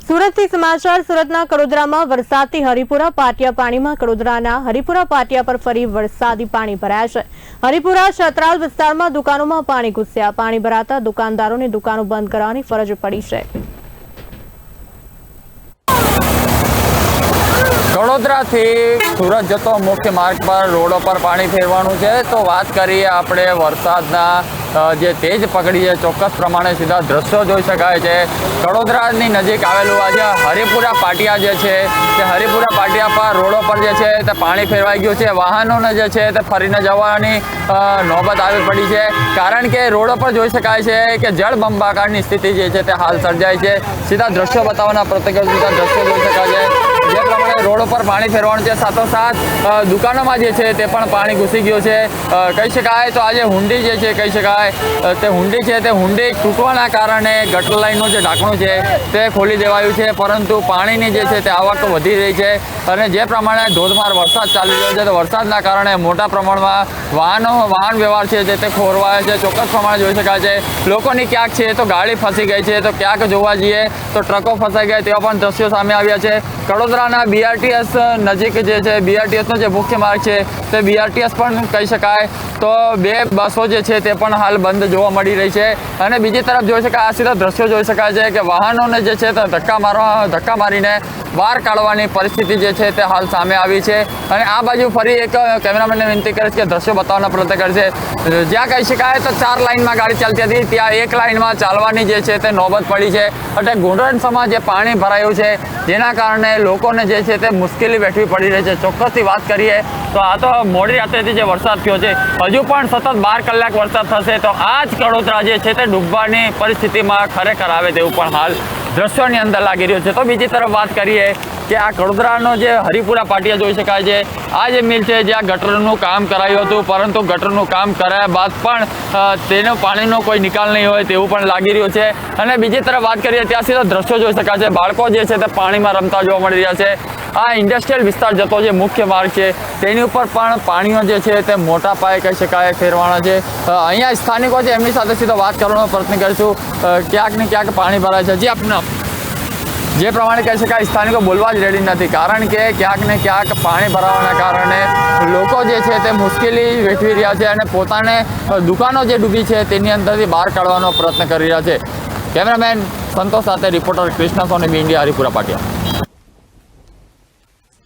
સુરતથી સમાચાર સુરતના કડોદરામાં વરસાદથી હરિપુરા પાટિયા પાણીમાં કડોદરાના હરિપુરા પાટિયા પર ફરી વરસાદી પાણી ભરાયા છે। હરિપુરા છત્રાલ વિસ્તારમાં દુકાનોમાં પાણી ઘૂસ્યા। પાણી ભરાતા દુકાનદારોને દુકાનો બંધ કરવાની ફરજ પડી છે। કડોદરાથી સુરત જતો મુખ્ય માર્ગ પર રોડો પર પાણી ફેરવાનું છે। તો વાત કરીએ આપણે વરસાદના જે તેજ પકડી છે, ચોક્કસ પ્રમાણે સીધા દ્રશ્યો જોઈ શકાય છે। કડોદરાની નજીક આવેલું આજે હરિપુરા પાટિયા જે છે તે હરિપુરા પાટિયા પર રોડો પર જે છે તે પાણી ફેરવાઈ ગયું છે। વાહનોને જે છે તે ફરીને જવાની નોબત આવી પડી છે, કારણ કે રોડો પર જોઈ શકાય છે કે જળબંબાકારની સ્થિતિ જે છે તે હાલ સર્જાય છે। સીધા દ્રશ્યો બતાવવાના પ્રત્યેક સીધા દ્રશ્યો જોઈ શકાય છે। જે પ્રમાણે રોડો પર પાણી ફેરવાનું છે, સાથોસાથ દુકાનોમાં જે છે તે પણ પાણી ઘૂસી ગયું છે। કહી શકાય તો આજે હુંડી જે છે કહી શકાય તે હુંડી છે તે હુંડી તૂટવાના કારણે ગટર લાઈનનું જે ઢાંકણું છે તે ખોલી દેવાયું છે, પરંતુ પાણીની જે છે તે આવક વધી રહી છે। અને જે પ્રમાણે ધોધમાર વરસાદ ચાલી રહ્યો છે તો વરસાદના કારણે મોટા પ્રમાણમાં વાહન વ્યવહાર છે તે ખોરવાયો છે। ચોક્કસ પ્રમાણે જોઈ શકાય છે લોકોની ક્યાંક છે તો ગાડી ફસી ગઈ છે, તો ક્યાંક જોવા જઈએ તો ટ્રકો ફસાઈ ગયા તેવા પણ દ્રશ્યો સામે આવ્યા છે। કડોદરાના BRTS નજીક જે છે BRTSનો જે મુખ્ય માર્ગ છે તે BRTS પણ કહી શકાય તો બે બસો જે છે તે પણ હાલ બંધ જોવા મળી રહી છે। અને બીજી તરફ જોઈ શકાય આ સીધા દ્રશ્યો જોઈ શકાય છે કે વાહનોને જે છે તે ધક્કા મારીને બહાર કાઢવાની પરિસ્થિતિ જે છે તે હાલ સામે આવી છે। અને આ બાજુ ફરી એક કેમેરામેનને વિનંતી કરીશ કે દ્રશ્યો બતાવવાનો પ્રયત્ન કરશે। જ્યાં કહી શકાય તો 4 લાઇનમાં ગાડી ચાલતી હતી ત્યાં એક લાઇનમાં ચાલવાની જે છે તે નોબત પડી છે। એટલે ઘૂંટણસમાં જે પાણી ભરાયું છે જેના કારણે લોકોને જે છે તે મુશ્કેલી વેઠવી પડી રહી છે। ચોક્કસથી વાત કરીએ તો આ તો મોડી રાત્રેથી જે વરસાદ થયો છે, હજુ પણ સતત 12 કલાક વરસાદ થશે તો આ જ કડોદરા જે છે તે ડૂબવાની પરિસ્થિતિમાં ખરેખર આવે તેવું પણ હાલ દ્રશ્યોની અંદર લાગી રહ્યું છે। તો બીજી તરફ વાત કરીએ કે આ કડોદરાનો જે હરિપુરા પાટિયા જોઈ શકાય છે, આ જે મિલ છે જ્યાં ગટરનું કામ કરાયું હતું, પરંતુ ગટરનું કામ કરાયા બાદ પણ તેનો પાણીનો કોઈ નિકાલ નહીં હોય તેવું પણ લાગી રહ્યું છે। અને બીજી તરફ વાત કરીએ ત્યાં સીધા દ્રશ્યો જોઈ શકાય છે, બાળકો જે છે તે પાણીમાં રમતા જોવા મળી રહ્યા છે। આ ઇન્ડસ્ટ્રીયલ વિસ્તાર જતો જે મુખ્ય માર્ગ છે તેની ઉપર પણ પાણીઓ જે છે તે મોટા પાયે કહી શકાય ફેરવાના છે। અહીંયા સ્થાનિકો છે એમની સાથે સીધો વાત કરવાનો પ્રયત્ન કરીશું। ક્યાંક ને ક્યાંક પાણી ભરાય છે, જે આપને જે પ્રમાણે કહી શકાય સ્થાનિકો બોલવા જ રેડી નથી, કારણ કે ક્યાંક ને ક્યાંક પાણી ભરાવાના કારણે લોકો જે છે તે મુશ્કેલી વેઠવી રહ્યા છે અને પોતાને દુકાનો જે ડૂબી છે તેની અંદરથી બહાર કાઢવાનો પ્રયત્ન કરી રહ્યા છે। કેમેરામેન સંતોષ સાથે રિપોર્ટર કૃષ્ણ સોની, બી ઇન્ડિયા, હરિપુરા પાટિયા।